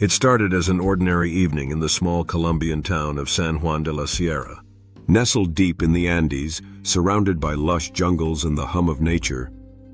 It started as an ordinary evening in the small Colombian town of San Juan de la Sierra. Nestled deep in the Andes, surrounded by lush jungles and the hum of nature,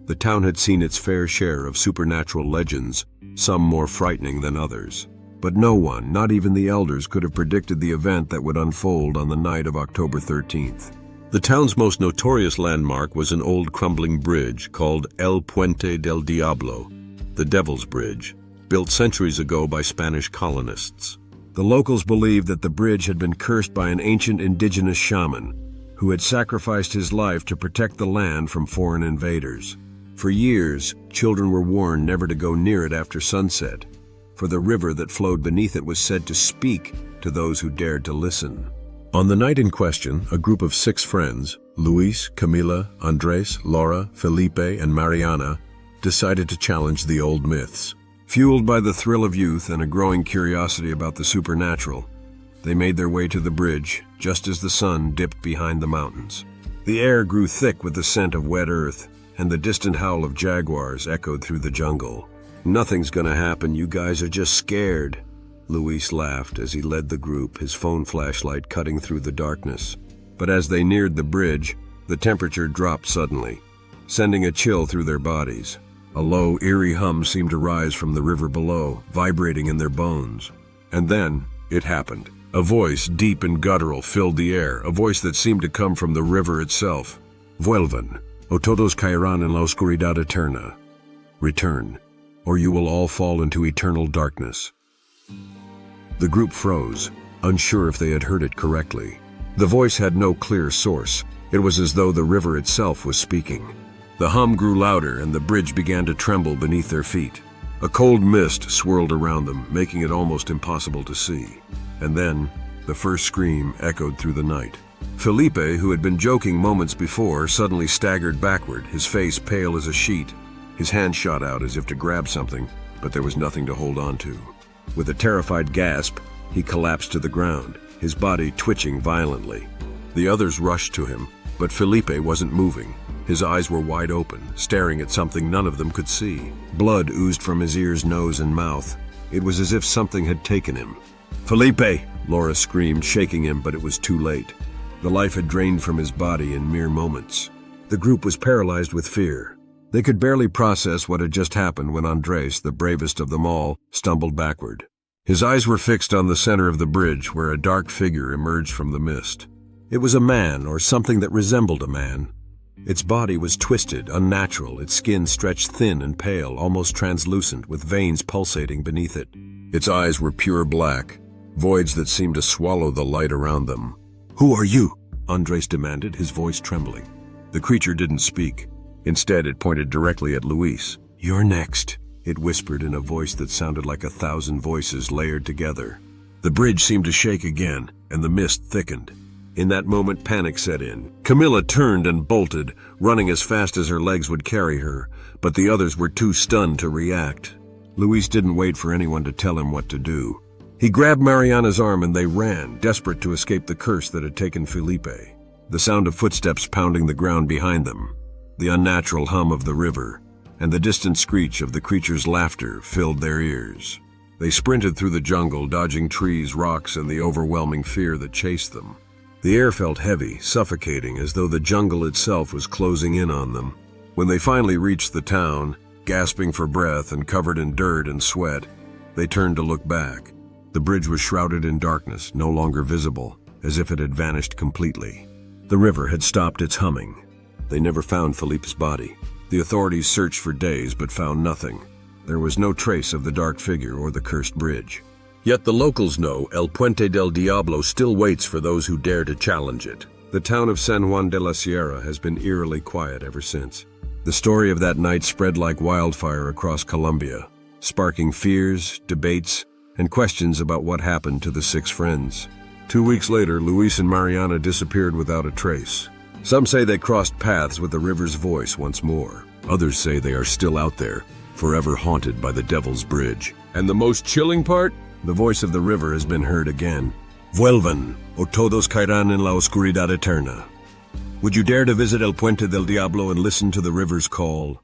the town had seen its fair share of supernatural legends, some more frightening than others. But no one, not even the elders, could have predicted the event that would unfold on the night of October 13th. The town's most notorious landmark was an old crumbling bridge called El Puente del Diablo, the Devil's Bridge, built centuries ago by Spanish colonists. The locals believed that the bridge had been cursed by an ancient indigenous shaman who had sacrificed his life to protect the land from foreign invaders. For years, children were warned never to go near it after sunset, for the river that flowed beneath it was said to speak to those who dared to listen. On the night in question, a group of 6 friends, Luis, Camila, Andres, Laura, Felipe, and Mariana, decided to challenge the old myths. Fueled by the thrill of youth and a growing curiosity about the supernatural, they made their way to the bridge just as the sun dipped behind the mountains. The air grew thick with the scent of wet earth, and the distant howl of jaguars echoed through the jungle. "Nothing's gonna happen, you guys are just scared," Luis laughed as he led the group, his phone flashlight cutting through the darkness. But as they neared the bridge, the temperature dropped suddenly, sending a chill through their bodies. A low, eerie hum seemed to rise from the river below, vibrating in their bones. And then, it happened. A voice, deep and guttural, filled the air, a voice that seemed to come from the river itself. "Vuelvan, o todos caerán en la oscuridad eterna." Return, or you will all fall into eternal darkness. The group froze, unsure if they had heard it correctly. The voice had no clear source. It was as though the river itself was speaking. The hum grew louder and the bridge began to tremble beneath their feet. A cold mist swirled around them, making it almost impossible to see. And then, the first scream echoed through the night. Felipe, who had been joking moments before, suddenly staggered backward, his face pale as a sheet. His hand shot out as if to grab something, but there was nothing to hold on to. With a terrified gasp, he collapsed to the ground, his body twitching violently. The others rushed to him, but Felipe wasn't moving. His eyes were wide open, staring at something none of them could see. Blood oozed from his ears, nose, and mouth. It was as if something had taken him. "Felipe!" Laura screamed, shaking him, but it was too late. The life had drained from his body in mere moments. The group was paralyzed with fear. They could barely process what had just happened when Andres, the bravest of them all, stumbled backward. His eyes were fixed on the center of the bridge, where a dark figure emerged from the mist. It was a man, or something that resembled a man. Its body was twisted, unnatural, its skin stretched thin and pale, almost translucent, with veins pulsating beneath it. Its eyes were pure black, voids that seemed to swallow the light around them. "Who are you?" Andres demanded, his voice trembling. The creature didn't speak. Instead, it pointed directly at Luis. "You're next," it whispered in a voice that sounded like 1,000 voices layered together. The bridge seemed to shake again, and the mist thickened. In that moment, panic set in. Camila turned and bolted, running as fast as her legs would carry her, but the others were too stunned to react. Luis didn't wait for anyone to tell him what to do. He grabbed Mariana's arm and they ran, desperate to escape the curse that had taken Felipe. The sound of footsteps pounding the ground behind them, the unnatural hum of the river, and the distant screech of the creature's laughter filled their ears. They sprinted through the jungle, dodging trees, rocks, and the overwhelming fear that chased them. The air felt heavy, suffocating, as though the jungle itself was closing in on them. When they finally reached the town, gasping for breath and covered in dirt and sweat, they turned to look back. The bridge was shrouded in darkness, no longer visible, as if it had vanished completely. The river had stopped its humming. They never found Felipe's body. The authorities searched for days but found nothing. There was no trace of the dark figure or the cursed bridge. Yet the locals know El Puente del Diablo still waits for those who dare to challenge it. The town of San Juan de la Sierra has been eerily quiet ever since. The story of that night spread like wildfire across Colombia, sparking fears, debates, and questions about what happened to the 6 friends. 2 weeks later, Luis and Mariana disappeared without a trace. Some say they crossed paths with the river's voice once more. Others say they are still out there, forever haunted by the Devil's Bridge. And the most chilling part? The voice of the river has been heard again. "Vuelvan, o todos caerán en la oscuridad eterna." Would you dare to visit El Puente del Diablo and listen to the river's call?